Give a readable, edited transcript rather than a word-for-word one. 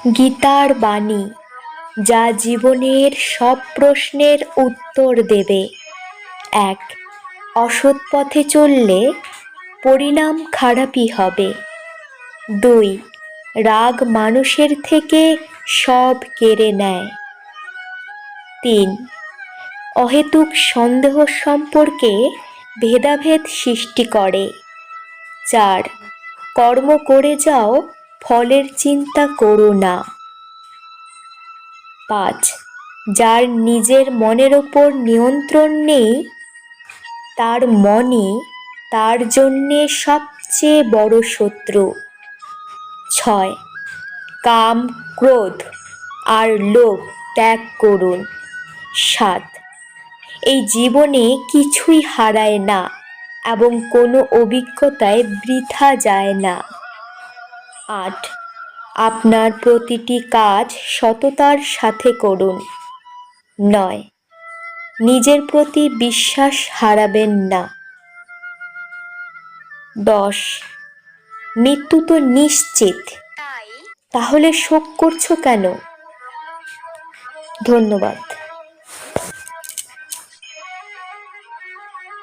গীতার বাণী, যা জীবনের সব প্রশ্নের উত্তর দেবে। 1. অসৎ পথে চললে পরিণাম খারাপই হবে। 2. রাগ মানুষের থেকে সব কেড়ে নেয়। 3. অহেতুক সন্দেহ সম্পর্কে ভেদাভেদ সৃষ্টি করে। 4. কর্ম করে যাও, ফলের চিন্তা করো না। 5. যার নিজের মনের ওপর নিয়ন্ত্রণ নেই, তার মনই তার জন্যে সবচেয়ে বড় শত্রু। 6. কাম, ক্রোধ আর লোভ ত্যাগ করুন। 7. এই জীবনে কিছুই হারায় না এবং কোনো অভিজ্ঞতায় বৃথা যায় না। 8. আপনার প্রতিটি কাজ সততার সাথে করুন। 9. নিজের প্রতি বিশ্বাস হারাবেন না। 10. মৃত্যু তো নিশ্চিত, তাহলে শোক করছো কেন? ধন্যবাদ।